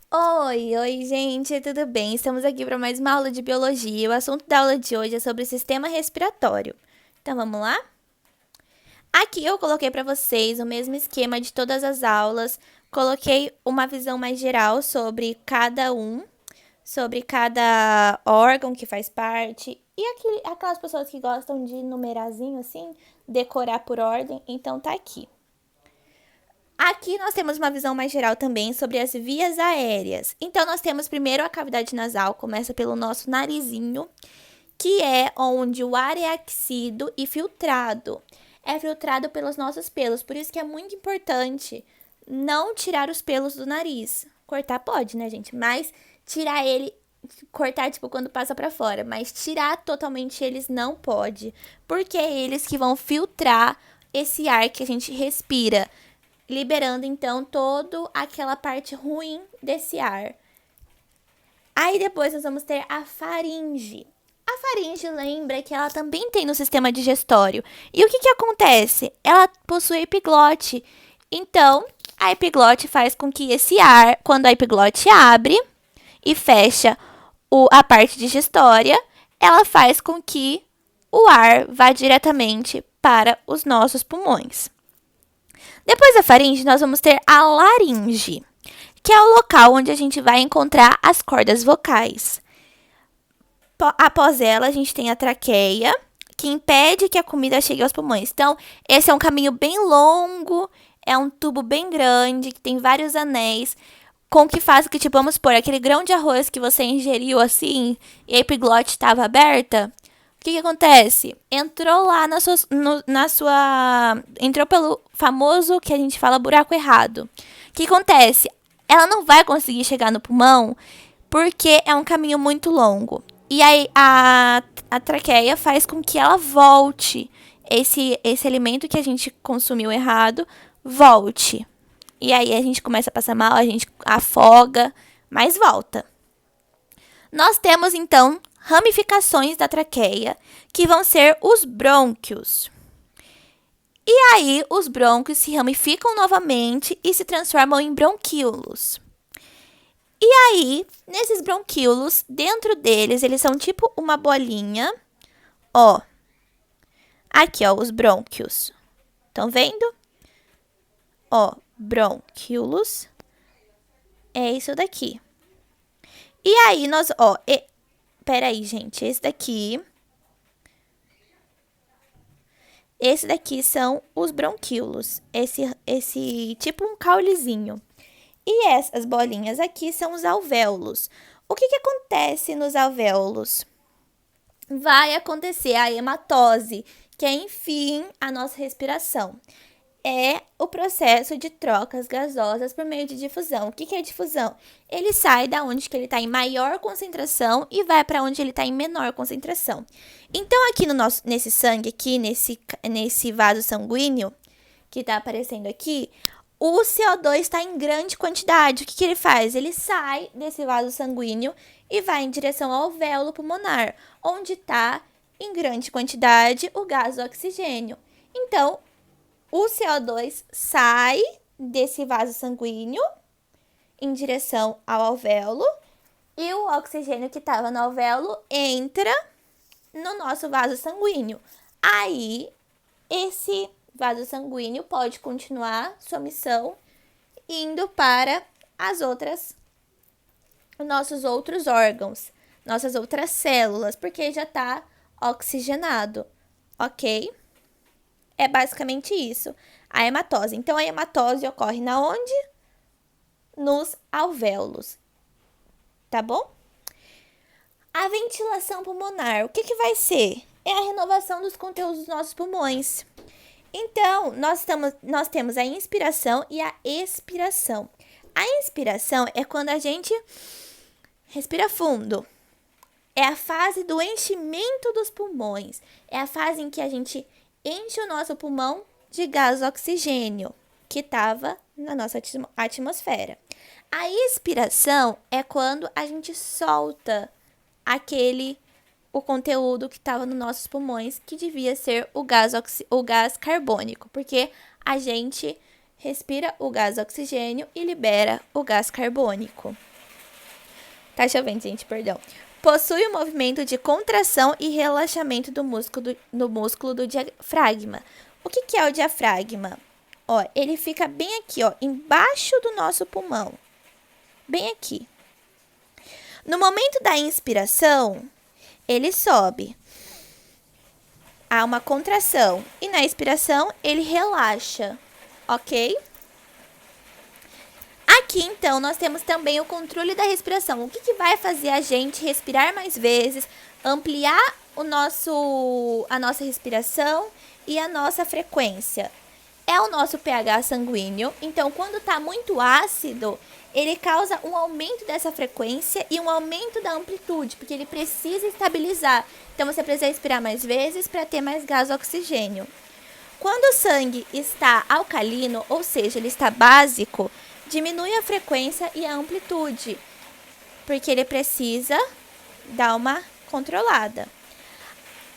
Oi, gente, tudo bem? Estamos aqui para mais uma aula de biologia. O assunto da aula de hoje é sobre o sistema respiratório. Então, vamos lá? Aqui eu coloquei para vocês o mesmo esquema de todas as aulas. Coloquei uma visão mais geral sobre cada órgão que faz parte. E aquelas pessoas que gostam de numerarzinho assim, decorar por ordem, então tá aqui. Aqui nós temos uma visão mais geral também sobre as vias aéreas. Então, nós temos primeiro a cavidade nasal, começa pelo nosso narizinho, que é onde o ar é aquecido e filtrado. É filtrado pelos nossos pelos, por isso que é muito importante não tirar os pelos do nariz. Cortar pode, né, gente? Mas tirar ele, cortar tipo quando passa para fora, mas tirar totalmente eles não pode, porque é eles que vão filtrar esse ar que a gente respira, liberando então toda aquela parte ruim desse ar. Aí depois nós vamos ter a faringe. A faringe lembra que ela também tem no sistema digestório. E o que acontece? Ela possui epiglote. Então, a epiglote faz com que esse ar, quando a epiglote abre e fecha a parte digestória, ela faz com que o ar vá diretamente para os nossos pulmões. Depois da faringe, nós vamos ter a laringe, que é o local onde a gente vai encontrar as cordas vocais. Após ela, a gente tem a traqueia, que impede que a comida chegue aos pulmões. Então, esse é um caminho bem longo, é um tubo bem grande, que tem vários anéis, com que faz que, tipo, vamos supor, aquele grão de arroz que você ingeriu assim, e a epiglote estava aberta. O que acontece? Entrou lá entrou pelo famoso que a gente fala buraco errado. O que acontece? Ela não vai conseguir chegar no pulmão porque é um caminho muito longo. E aí a traqueia faz com que ela volte. Esse alimento que a gente consumiu errado volte. E aí a gente começa a passar mal, a gente afoga, mas volta. Nós temos então ramificações da traqueia, que vão ser os brônquios. E aí, os brônquios se ramificam novamente e se transformam em bronquíolos. E aí, nesses bronquíolos, dentro deles, eles são tipo uma bolinha. Ó, aqui, ó, os brônquios. Estão vendo? Ó, bronquíolos. É isso daqui. E aí, peraí, gente, Esse daqui são os bronquíolos. Esse tipo um caulezinho. E essas bolinhas aqui são os alvéolos. O que acontece nos alvéolos? Vai acontecer a hematose, que é, enfim, a nossa respiração. É o processo de trocas gasosas por meio de difusão. O que é difusão? Ele sai da onde que ele está em maior concentração e vai para onde ele está em menor concentração. Então, aqui nesse sangue, aqui nesse vaso sanguíneo, que está aparecendo aqui, o CO2 está em grande quantidade. O que ele faz? Ele sai desse vaso sanguíneo e vai em direção ao alvéolo pulmonar, onde está em grande quantidade o gás oxigênio. Então, o CO2 sai desse vaso sanguíneo em direção ao alvéolo e o oxigênio que estava no alvéolo entra no nosso vaso sanguíneo. Aí, esse vaso sanguíneo pode continuar sua missão indo para nossos outros órgãos, nossas outras células, porque já está oxigenado, ok? É basicamente isso, a hematose. Então, a hematose ocorre na onde? Nos alvéolos, tá bom? A ventilação pulmonar, o que vai ser? É a renovação dos conteúdos dos nossos pulmões. Então, nós temos a inspiração e a expiração. A inspiração é quando a gente respira fundo. É a fase do enchimento dos pulmões. É a fase em que a gente enche o nosso pulmão de gás oxigênio, que estava na nossa atmosfera. A expiração é quando a gente solta o conteúdo que estava nos nossos pulmões, que devia ser o gás carbônico, porque a gente respira o gás oxigênio e libera o gás carbônico. Tá chovendo, gente, perdão. Possui o movimento de contração e relaxamento do músculo do diafragma. O que é o diafragma? Ó, ele fica bem aqui, ó, embaixo do nosso pulmão. Bem aqui. No momento da inspiração, ele sobe. Há uma contração. E na expiração, ele relaxa. Ok? Aqui, então, nós temos também o controle da respiração. O que vai fazer a gente respirar mais vezes, ampliar a nossa respiração e a nossa frequência? É o nosso pH sanguíneo. Então, quando está muito ácido, ele causa um aumento dessa frequência e um aumento da amplitude, porque ele precisa estabilizar. Então, você precisa respirar mais vezes para ter mais gás oxigênio. Quando o sangue está alcalino, ou seja, ele está básico, diminui a frequência e a amplitude, porque ele precisa dar uma controlada.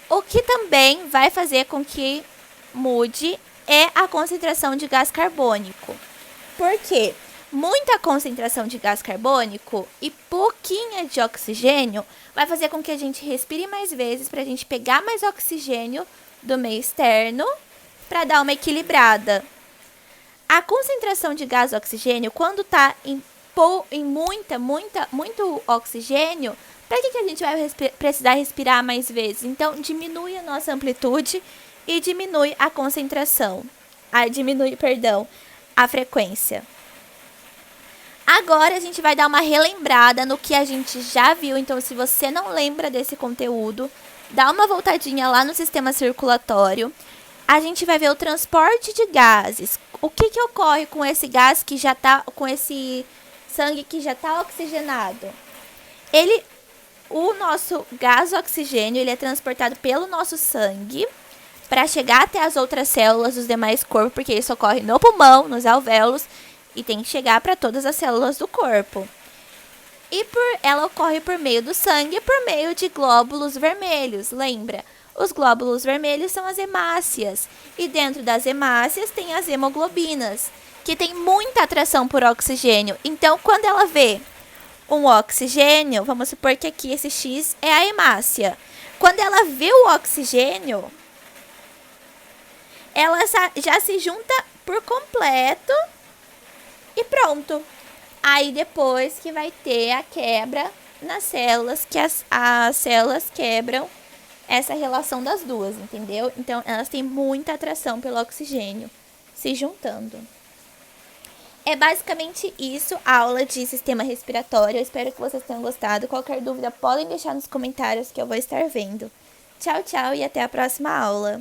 O que também vai fazer com que mude é a concentração de gás carbônico. Por quê? Muita concentração de gás carbônico e pouquinha de oxigênio vai fazer com que a gente respire mais vezes para a gente pegar mais oxigênio do meio externo para dar uma equilibrada. A concentração de gás oxigênio, quando está em muito oxigênio, para que a gente vai precisar respirar mais vezes? Então, diminui a nossa amplitude e diminui a concentração. A frequência. Agora, a gente vai dar uma relembrada no que a gente já viu. Então, se você não lembra desse conteúdo, dá uma voltadinha lá no sistema circulatório. A gente vai ver o transporte de gases. O que ocorre com esse gás que já tá, com esse sangue que já está oxigenado? O nosso gás oxigênio, ele é transportado pelo nosso sangue para chegar até as outras células dos demais corpos, porque isso ocorre no pulmão, nos alvéolos, e tem que chegar para todas as células do corpo. E ela ocorre por meio do sangue e por meio de glóbulos vermelhos, lembra? Os glóbulos vermelhos são as hemácias, e dentro das hemácias tem as hemoglobinas, que tem muita atração por oxigênio. Então, quando ela vê um oxigênio, vamos supor que aqui esse X é a hemácia. Quando ela vê o oxigênio, ela já se junta por completo e pronto. Aí depois que vai ter a quebra nas células, que as células quebram essa relação das duas, entendeu? Então, elas têm muita atração pelo oxigênio se juntando. É basicamente isso, a aula de sistema respiratório. Eu espero que vocês tenham gostado. Qualquer dúvida, podem deixar nos comentários que eu vou estar vendo. Tchau, tchau e até a próxima aula.